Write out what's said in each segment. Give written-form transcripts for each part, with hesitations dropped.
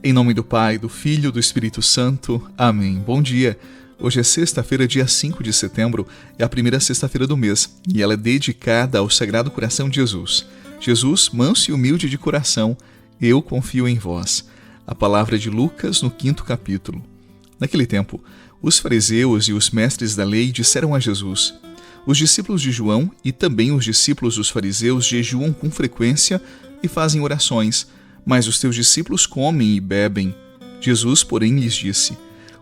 Em nome do Pai, do Filho e do Espírito Santo. Amém. Bom dia. Hoje é sexta-feira, dia 5 de setembro, é a primeira sexta-feira do mês e ela é dedicada ao Sagrado Coração de Jesus. Jesus, manso e humilde de coração, eu confio em vós. A palavra de Lucas no 5º capítulo. Naquele tempo, os fariseus e os mestres da lei disseram a Jesus: os discípulos de João e também os discípulos dos fariseus jejuam com frequência e fazem orações, mas os teus discípulos comem e bebem. Jesus, porém, lhes disse: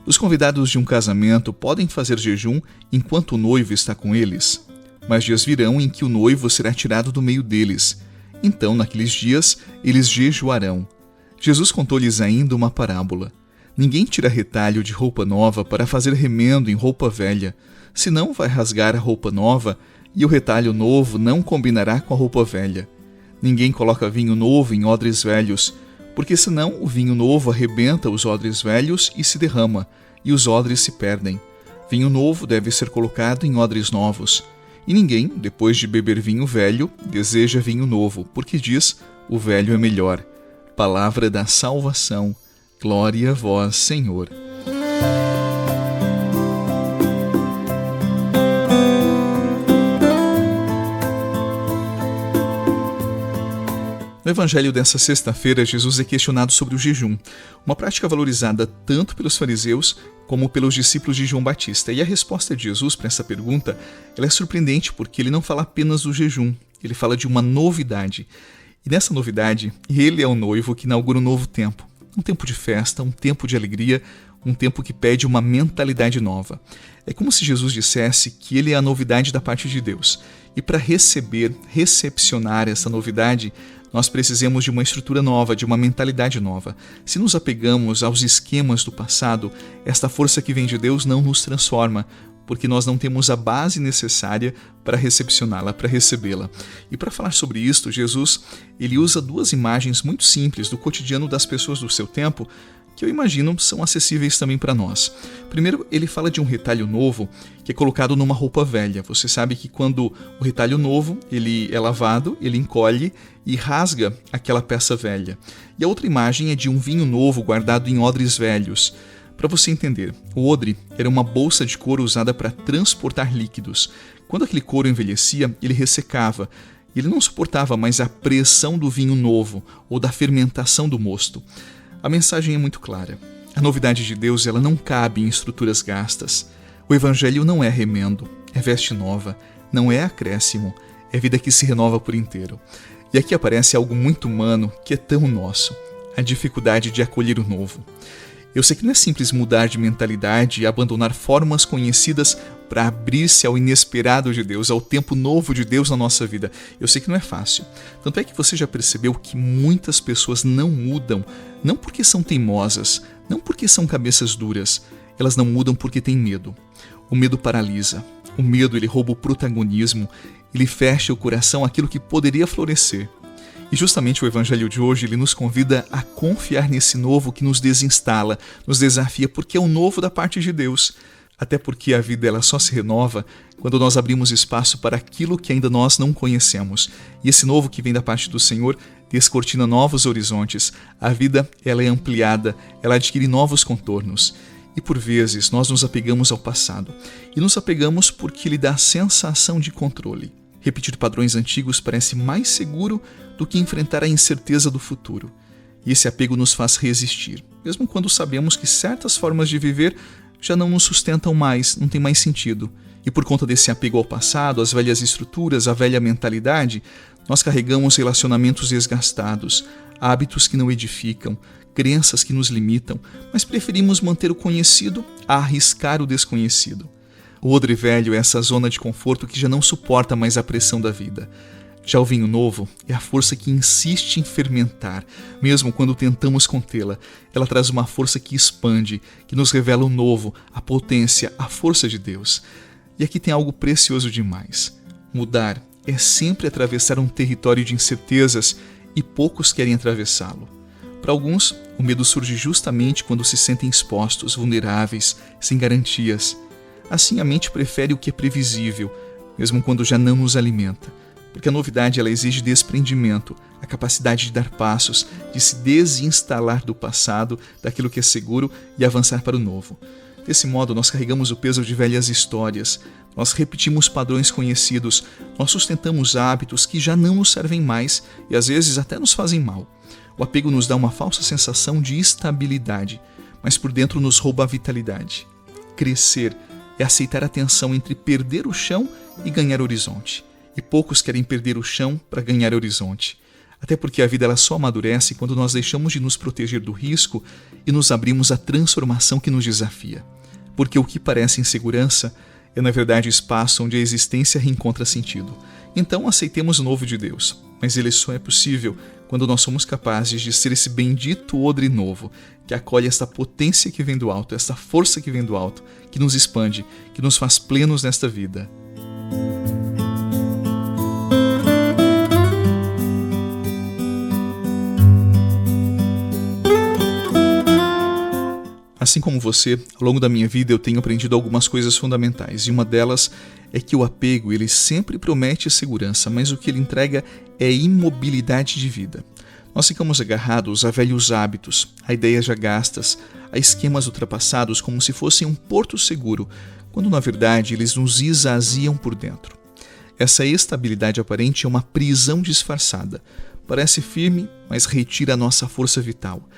os convidados de um casamento podem fazer jejum enquanto o noivo está com eles, mas dias virão em que o noivo será tirado do meio deles. Então, naqueles dias, eles jejuarão. Jesus contou-lhes ainda uma parábola. Ninguém tira retalho de roupa nova para fazer remendo em roupa velha, senão vai rasgar a roupa nova e o retalho novo não combinará com a roupa velha. Ninguém coloca vinho novo em odres velhos, porque senão o vinho novo arrebenta os odres velhos e se derrama, e os odres se perdem. Vinho novo deve ser colocado em odres novos. E ninguém, depois de beber vinho velho, deseja vinho novo, porque diz: o velho é melhor. Palavra da salvação. Glória a vós, Senhor. No evangelho dessa sexta-feira, Jesus é questionado sobre o jejum, uma prática valorizada tanto pelos fariseus como pelos discípulos de João Batista. E a resposta de Jesus para essa pergunta ela é surpreendente, porque ele não fala apenas do jejum, ele fala de uma novidade. E nessa novidade, ele é o noivo que inaugura um novo tempo. Um tempo de festa, um tempo de alegria, um tempo que pede uma mentalidade nova. É como se Jesus dissesse que ele é a novidade da parte de Deus. E para recepcionar essa novidade, nós precisamos de uma estrutura nova, de uma mentalidade nova. Se nos apegamos aos esquemas do passado, esta força que vem de Deus não nos transforma, porque nós não temos a base necessária para recepcioná-la, para recebê-la. E para falar sobre isto, Jesus ele usa duas imagens muito simples do cotidiano das pessoas do seu tempo, que eu imagino são acessíveis também para nós. Primeiro, ele fala de um retalho novo que é colocado numa roupa velha. Você sabe que quando o retalho novo ele é lavado, ele encolhe e rasga aquela peça velha. E a outra imagem é de um vinho novo guardado em odres velhos. Para você entender, o odre era uma bolsa de couro usada para transportar líquidos. Quando aquele couro envelhecia, ele ressecava. Ele não suportava mais a pressão do vinho novo ou da fermentação do mosto. A mensagem é muito clara. A novidade de Deus ela não cabe em estruturas gastas. O evangelho não é remendo, é veste nova, não é acréscimo, é vida que se renova por inteiro. E aqui aparece algo muito humano que é tão nosso, a dificuldade de acolher o novo. Eu sei que não é simples mudar de mentalidade e abandonar formas conhecidas para abrir-se ao inesperado de Deus, ao tempo novo de Deus na nossa vida. Eu sei que não é fácil. Tanto é que você já percebeu que muitas pessoas não mudam, não porque são teimosas, não porque são cabeças duras. Elas não mudam porque têm medo. O medo paralisa. O medo ele rouba o protagonismo, ele fecha o coração àquilo que poderia florescer. E justamente o evangelho de hoje ele nos convida a confiar nesse novo que nos desinstala, nos desafia, porque é o novo da parte de Deus. Até porque a vida ela só se renova quando nós abrimos espaço para aquilo que ainda nós não conhecemos. E esse novo que vem da parte do Senhor descortina novos horizontes. A vida ela é ampliada, ela adquire novos contornos. E por vezes nós nos apegamos ao passado. E nos apegamos porque ele dá a sensação de controle. Repetir padrões antigos parece mais seguro do que enfrentar a incerteza do futuro. E esse apego nos faz resistir, mesmo quando sabemos que certas formas de viver já não nos sustentam mais, não tem mais sentido. E por conta desse apego ao passado, às velhas estruturas, à velha mentalidade, nós carregamos relacionamentos desgastados, hábitos que não edificam, crenças que nos limitam, mas preferimos manter o conhecido a arriscar o desconhecido. O odre velho é essa zona de conforto que já não suporta mais a pressão da vida. Já o vinho novo é a força que insiste em fermentar, mesmo quando tentamos contê-la. Ela traz uma força que expande, que nos revela o novo, a potência, a força de Deus. E aqui tem algo precioso demais. Mudar é sempre atravessar um território de incertezas e poucos querem atravessá-lo. Para alguns, o medo surge justamente quando se sentem expostos, vulneráveis, sem garantias. Assim, a mente prefere o que é previsível, mesmo quando já não nos alimenta. porque a novidade ela exige desprendimento, a capacidade de dar passos, de se desinstalar do passado, daquilo que é seguro e avançar para o novo. Desse modo, nós carregamos o peso de velhas histórias, nós repetimos padrões conhecidos, nós sustentamos hábitos que já não nos servem mais e às vezes até nos fazem mal. O apego nos dá uma falsa sensação de estabilidade, mas por dentro nos rouba a vitalidade. Crescer é aceitar a tensão entre perder o chão e ganhar horizonte. E poucos querem perder o chão para ganhar horizonte. Até porque a vida ela só amadurece quando nós deixamos de nos proteger do risco e nos abrimos à transformação que nos desafia. Porque o que parece insegurança é, na verdade, o espaço onde a existência reencontra sentido. Então aceitemos o novo de Deus, mas ele só é possível quando nós somos capazes de ser esse bendito odre novo, que acolhe esta potência que vem do alto, esta força que vem do alto, que nos expande, que nos faz plenos nesta vida. Assim como você, ao longo da minha vida eu tenho aprendido algumas coisas fundamentais, e uma delas é que o apego ele sempre promete segurança, mas o que ele entrega é imobilidade de vida. Nós ficamos agarrados a velhos hábitos, a ideias já gastas, a esquemas ultrapassados como se fossem um porto seguro, quando na verdade eles nos esvaziam por dentro. Essa estabilidade aparente é uma prisão disfarçada. Parece firme, mas retira a nossa força vital.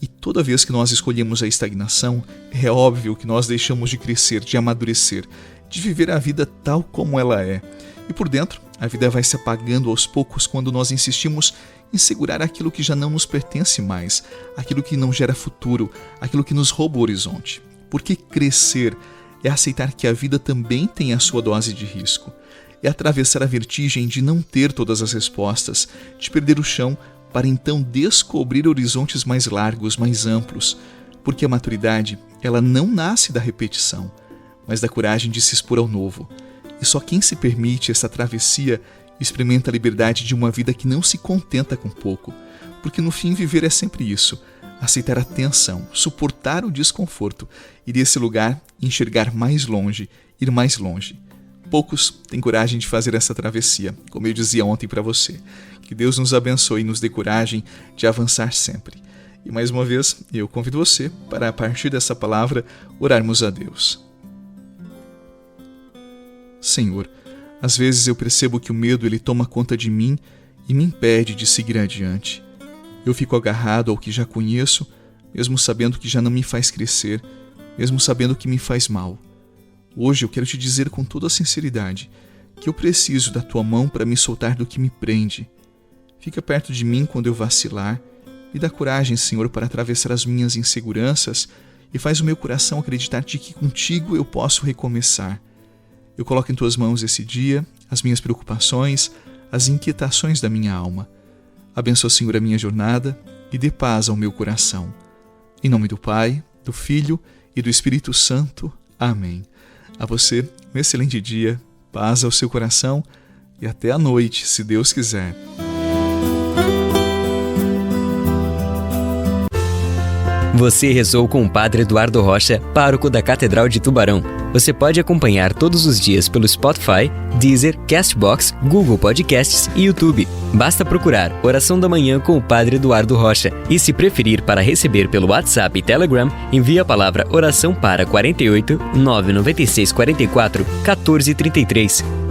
E toda vez que nós escolhemos a estagnação, é óbvio que nós deixamos de crescer, de amadurecer, de viver a vida tal como ela é. E por dentro, a vida vai se apagando aos poucos quando nós insistimos em segurar aquilo que já não nos pertence mais, aquilo que não gera futuro, aquilo que nos rouba o horizonte. Porque crescer é aceitar que a vida também tem a sua dose de risco. É atravessar a vertigem de não ter todas as respostas, de perder o chão, para então descobrir horizontes mais largos, mais amplos, porque a maturidade, ela não nasce da repetição, mas da coragem de se expor ao novo. E só quem se permite essa travessia experimenta a liberdade de uma vida que não se contenta com pouco, porque no fim viver é sempre isso, aceitar a tensão, suportar o desconforto e desse lugar enxergar mais longe, ir mais longe. Poucos têm coragem de fazer essa travessia, como eu dizia ontem para você. Que Deus nos abençoe e nos dê coragem de avançar sempre. E mais uma vez, eu convido você para, a partir dessa palavra, orarmos a Deus. Senhor, às vezes eu percebo que o medo ele toma conta de mim e me impede de seguir adiante. Eu fico agarrado ao que já conheço, mesmo sabendo que já não me faz crescer, mesmo sabendo que me faz mal. Hoje eu quero te dizer com toda a sinceridade que eu preciso da tua mão para me soltar do que me prende. Fica perto de mim quando eu vacilar. Me dá coragem, Senhor, para atravessar as minhas inseguranças e faz o meu coração acreditar de que contigo eu posso recomeçar. Eu coloco em tuas mãos esse dia, as minhas preocupações, as inquietações da minha alma. Abençoa, Senhor, a minha jornada e dê paz ao meu coração. Em nome do Pai, do Filho e do Espírito Santo. Amém. A você, um excelente dia, paz ao seu coração e até a noite, se Deus quiser. Você rezou com o Padre Eduardo Rocha, pároco da Catedral de Tubarão. Você pode acompanhar todos os dias pelo Spotify, Deezer, Castbox, Google Podcasts e YouTube. Basta procurar Oração da Manhã com o Padre Eduardo Rocha. E se preferir para receber pelo WhatsApp e Telegram, envie a palavra oração para 48 996 44 14 33.